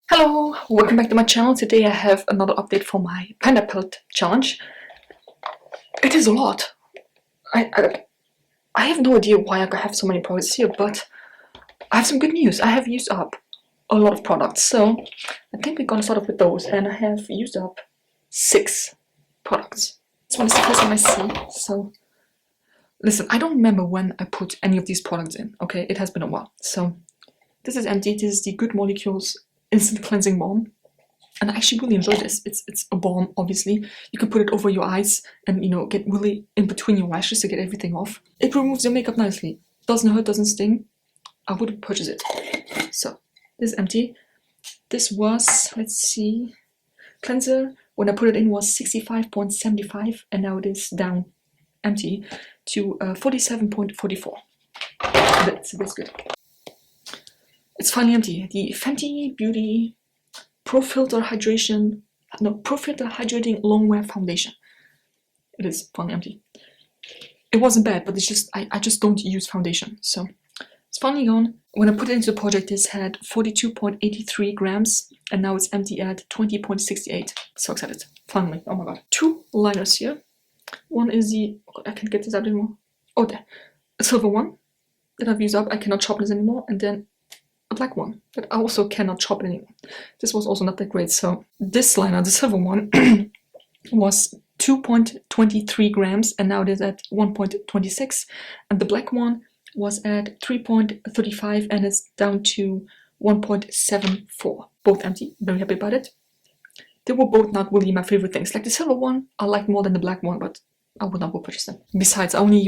Hello, welcome back to my channel. Today I have another update for my Panda Pellet challenge. It is a lot. I have no idea why I have so many products here, but I have some good news. I have used up a lot of products, so I think we're gonna start off with those. And I have used up 6 products. This one is the first one I see. So listen, I don't remember when I put any of these products in. Okay, it has been a while. So this is empty. This is the Good Molecules Instant Cleansing Balm. And I actually really enjoy this. It's a balm, obviously. You can put it over your eyes and, get really in between your lashes to get everything off. It removes your makeup nicely. Doesn't hurt, doesn't sting. I would purchase it. So, this is empty. This was, let's see, cleanser. When I put it in was 65.75 and now it is down empty to 47.44. That's good. It's finally empty. The Fenty Beauty Pro Filter Hydrating Longwear Foundation. It is finally empty. It wasn't bad, but it's just I just don't use foundation, so it's finally gone. When I put it into the project, this had 42.83 grams, and now it's empty at 20.68. So excited! Finally, oh my god! 2 liners here. One is the I can't get this out anymore. Oh, there, a silver one that I've used up. I cannot chop this anymore, and then a black one that I also cannot chop anymore. This was also not that great. So this liner, the silver one, was 2.23 grams and now it is at 1.26, and the black one was at 3.35 and it's down to 1.74. Both empty. Very happy about it. They were both not really my favorite things. Like the silver one I like more than the black one, but I would not go purchase them. Besides, I only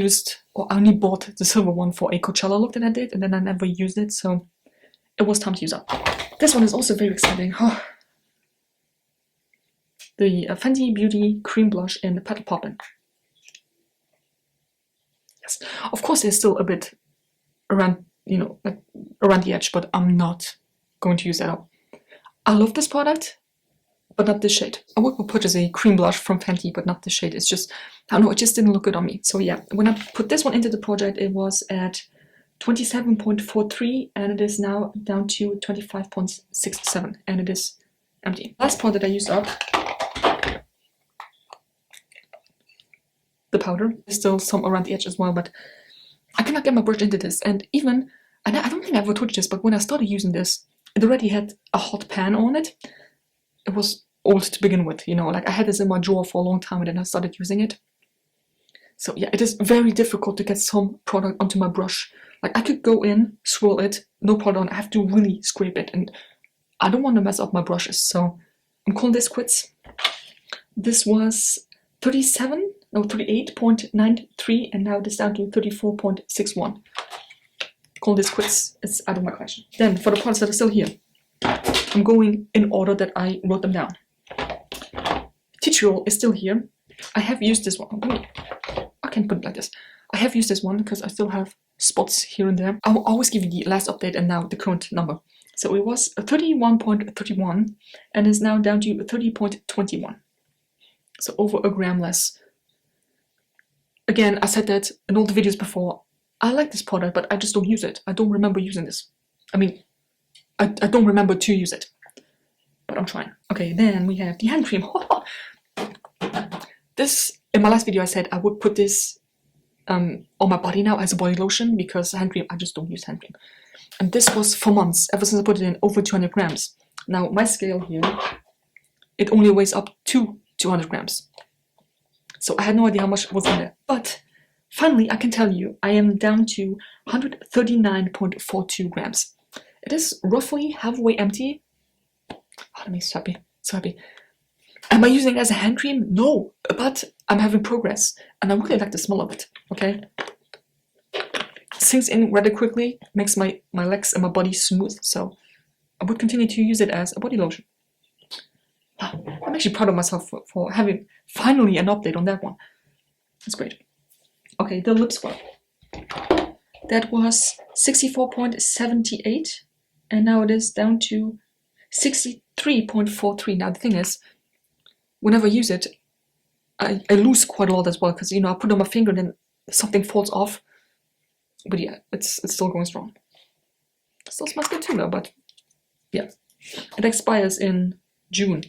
bought the silver one for a Coachella look that I did, and then I never used it, so it was time to use up. This one is also very exciting. Oh. The Fenty Beauty Cream Blush in Petal Poppin'. Yes, of course there's still a bit around, around the edge, but I'm not going to use that up. I love this product, but not this shade. I would purchase a cream blush from Fenty, but not this shade. It's just, I don't know, it just didn't look good on me. So yeah, when I put this one into the project, it was at 27.43 and it is now down to 25.67 and it is empty. Last product I used up, the powder. There's still some around the edge as well, but I cannot get my brush into this. And I don't think I ever told you this, but when I started using this, it already had a hot pan on it. It was old to begin with, like I had this in my drawer for a long time and then I started using it. So yeah, it is very difficult to get some product onto my brush. Like I could go in, swirl it, no problem. I have to really scrape it, and I don't want to mess up my brushes, so I'm calling this quits. This was 38.93, and now it is down to 34.61. Call this quits. It's out of my collection. Then for the products that are still here, I'm going in order that I wrote them down. Tea Tree Oil is still here. I have used this one. I can put it like this. I have used this one because I still have spots here and there. I will always give you the last update and now the current number. So it was 31.31 and is now down to 30.21. So over a gram less. Again, I said that in all the videos before. I like this product, but I just don't use it. I don't remember using this. I mean, I don't remember to use it. But I'm trying. Okay, then we have the hand cream. This, in my last video I said I would put this on my body now as a body lotion because hand cream, I just don't use hand cream. And this was for months, ever since I put it in, over 200 grams. Now my scale here, it only weighs up to 200 grams. So I had no idea how much was in there. But finally I can tell you I am down to 139.42 grams. It is roughly halfway empty. Oh, that makes me happy. So happy. Am I using it as a hand cream? No, but I'm having progress, and I really like the smell of it, okay? Sinks in rather quickly, makes my legs and my body smooth, so I would continue to use it as a body lotion. I'm actually proud of myself for having finally an update on that one. That's great. Okay, the lip scrub. That was 64.78, and now it is down to 63.43. Now the thing is, whenever I use it, I lose quite a lot as well because I put it on my finger and then something falls off. But yeah, it's still going strong. It still smells good too though, but yeah. It expires in June,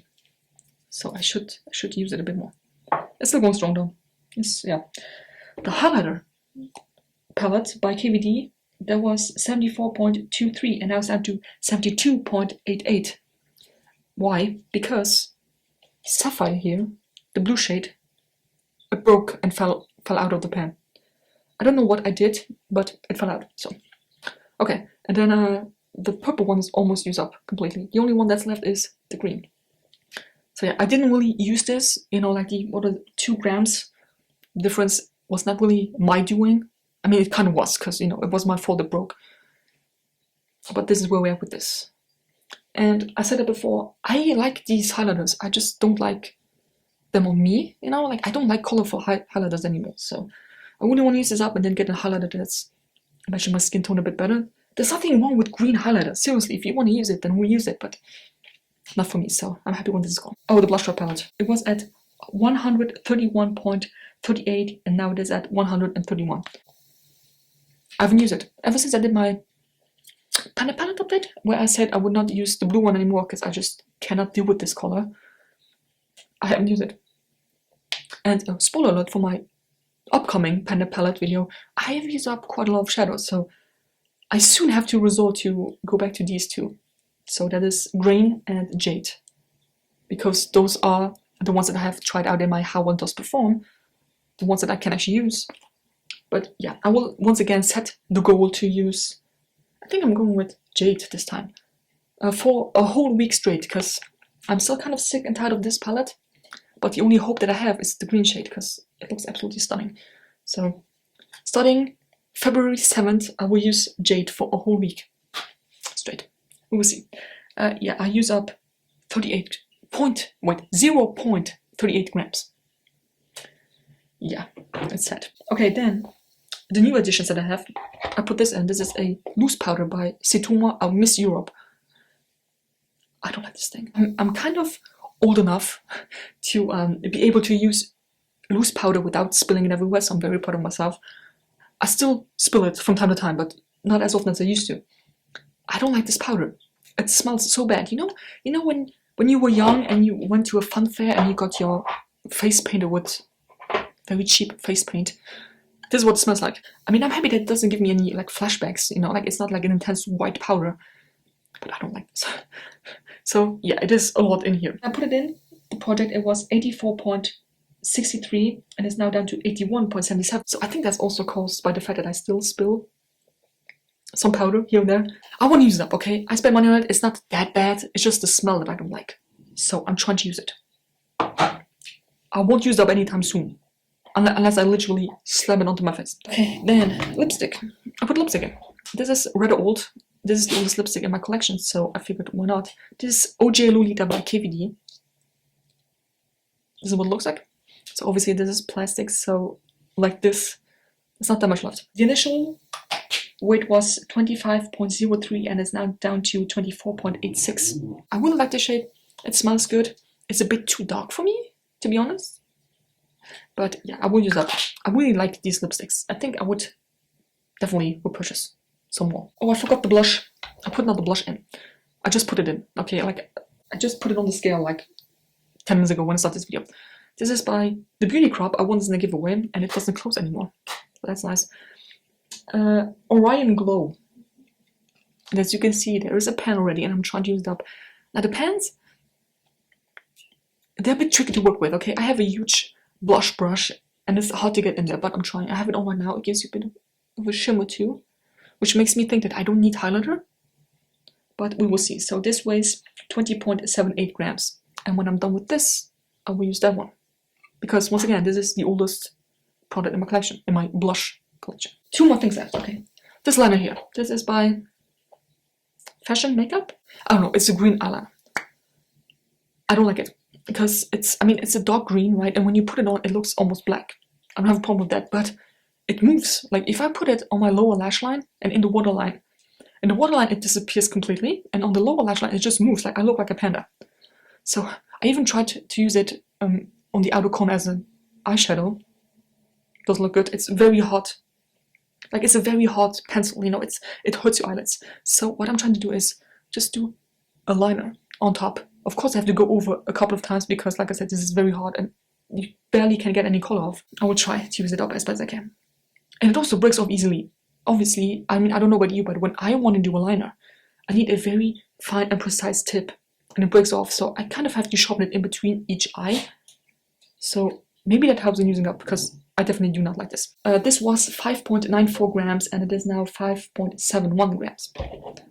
so I should use it a bit more. It's still going strong though. It's, yeah. The highlighter palette by KVD, that was 74.23 and now it's down to 72.88. Why? Because Sapphire here, the blue shade, it broke and fell out of the pan. I don't know what I did, but it fell out. So okay, and then the purple one is almost used up completely. The only one that's left is the green. So yeah, I didn't really use this, like the 2 grams difference was not really my doing. I mean, it kind of was, because it was my fault it broke. But this is where we're at with this. And I said it before, I like these highlighters, I just don't like them on me, like I don't like colorful highlighters anymore. So I really want to use this up and then get a highlighter that's matching my skin tone a bit better. There's nothing wrong with green highlighter. Seriously, if you want to use it, then we'll use it, but not for me, so I'm happy when this is gone. Oh, the blush drop palette. It was at 131.38 and now it is at 131. I haven't used it. Ever since I did my palette update, where I said I would not use the blue one anymore because I just cannot deal with this color, I haven't used it. And spoiler alert for my upcoming Panda palette video, I have used up quite a lot of shadows, so I soon have to resort to go back to these two. So that is Grain and Jade, because those are the ones that I have tried out in my How One Does Perform, the ones that I can actually use. But yeah, I will once again set the goal to use, I think I'm going with Jade this time, for a whole week straight, because I'm still kind of sick and tired of this palette, but the only hope that I have is the green shade, because it looks absolutely stunning. So starting February 7th, I will use Jade for a whole week straight. We will see. Yeah, I use up 0.38 grams. Yeah, it's sad. Okay, then the new additions that I have, I put this in. This is a loose powder by Setoma Miss Europe. I don't like this thing. I'm kind of old enough to be able to use loose powder without spilling it everywhere, so I'm very proud of myself. I still spill it from time to time, but not as often as I used to. I don't like this powder. It smells so bad. You know when you were young and you went to a fun fair and you got your face painted with very cheap face paint? This is what it smells like. I mean, I'm happy that it doesn't give me any like flashbacks, like it's not like an intense white powder, but I don't like this. So yeah, it is a lot in here. I put it in the project, it was 84.63 and it's now down to 81.77. So I think that's also caused by the fact that I still spill some powder here and there. I want to use it up, okay? I spent money on it, it's not that bad, it's just the smell that I don't like. So I'm trying to use it. I won't use it up anytime soon, unless I literally slam it onto my face. Okay, then lipstick. I put lipstick in. This is rather old. This is the oldest lipstick in my collection, so I figured why not. This is OJ Lolita by KVD. This is what it looks like. So obviously this is plastic, so like this, there's not that much left. The initial weight was 25.03 and it's now down to 24.86. I really like the shade. It smells good. It's a bit too dark for me, to be honest. But yeah, I will use that. I really like these lipsticks. I think I would definitely repurchase some more. Oh, I forgot the blush. I put another blush in. I just put it in. Okay, like I just put it on the scale like 10 minutes ago when I started this video. This is by The Beauty Crop. I won this in a giveaway and it doesn't close anymore. So that's nice. Orion Glow. And as you can see, there is a pan already and I'm trying to use it up. Now the pans, they're a bit tricky to work with, okay? I have a huge blush brush and it's hard to get in there, but I'm trying. I have it on right now. It gives you a bit of a shimmer too, which makes me think that I don't need highlighter, but we will see. So this weighs 20.78 grams. And when I'm done with this, I will use that one. Because once again, this is the oldest product in my collection, in my blush collection. Two more things left, okay. This liner here. This is by Fashion Makeup. I don't know, it's a green eyeliner. I don't like it. Because it's a dark green, right? And when you put it on, it looks almost black. I don't have a problem with that, but it moves. Like if I put it on my lower lash line and in the waterline it disappears completely, and on the lower lash line it just moves. Like I look like a panda. So I even tried to use it on the outer corner as an eyeshadow. Doesn't look good. It's very hot. Like it's a very hot pencil. It hurts your eyelids. So what I'm trying to do is just do a liner on top. Of course I have to go over a couple of times because, like I said, this is very hard and you barely can get any color off. I will try to use it up as best as I can. And it also breaks off easily. Obviously, I mean, I don't know about you, but when I want to do a liner, I need a very fine and precise tip, and it breaks off, so I kind of have to sharpen it in between each eye. So maybe that helps in using up, because I definitely do not like this. This was 5.94 grams, and it is now 5.71 grams,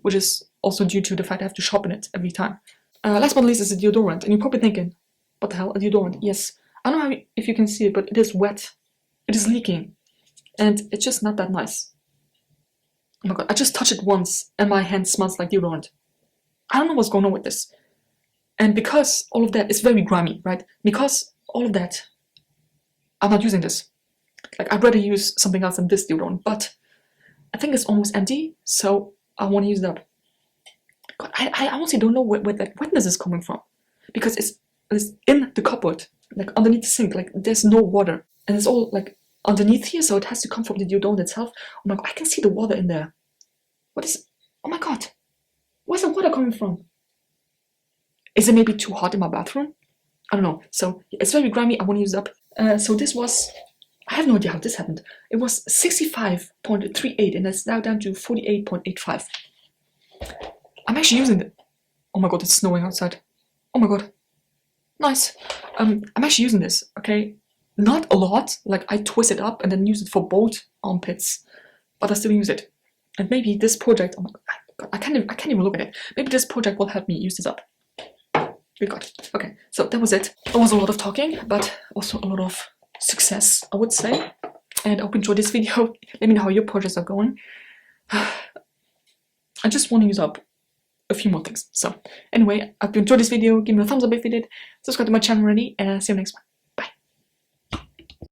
which is also due to the fact I have to sharpen it every time. Last but not least is a deodorant, and you're probably thinking, what the hell, a deodorant? Yes, I don't know if you can see it, but it is wet. It is leaking, and it's just not that nice. Oh my god, I just touched it once, and my hand smells like deodorant. I don't know what's going on with this. And because all of that is very grimy, right? Because all of that, I'm not using this. Like, I'd rather use something else than this deodorant, but I think it's almost empty, so I want to use it up. God, I honestly don't know where that wetness is coming from, because it's in the cupboard, like underneath the sink, like there's no water, and it's all like underneath here, so it has to come from the deodorant itself. Oh my god, I can see the water in there. What is? Oh my god, where's the water coming from? Is it maybe too hot in my bathroom? I don't know. So it's very grimy. I want to use it up. So this was, I have no idea how this happened. It was 65.38 and it's now down to 48.85. I'm actually using it. Oh my god, it's snowing outside. Oh my god. Nice. I'm actually using this, okay? Not a lot. Like, I twist it up and then use it for both armpits, but I still use it. And maybe this project, oh my god, I can't even look at it. Maybe this project will help me use this up. We got it. Okay, so that was it. It was a lot of talking, but also a lot of success, I would say. And I hope you enjoyed this video. Let me know how your projects are going. I just want to use up a few more things. So anyway, I hope you enjoyed this video. Give me a thumbs up if you did. Subscribe to my channel already, and I'll see you next one.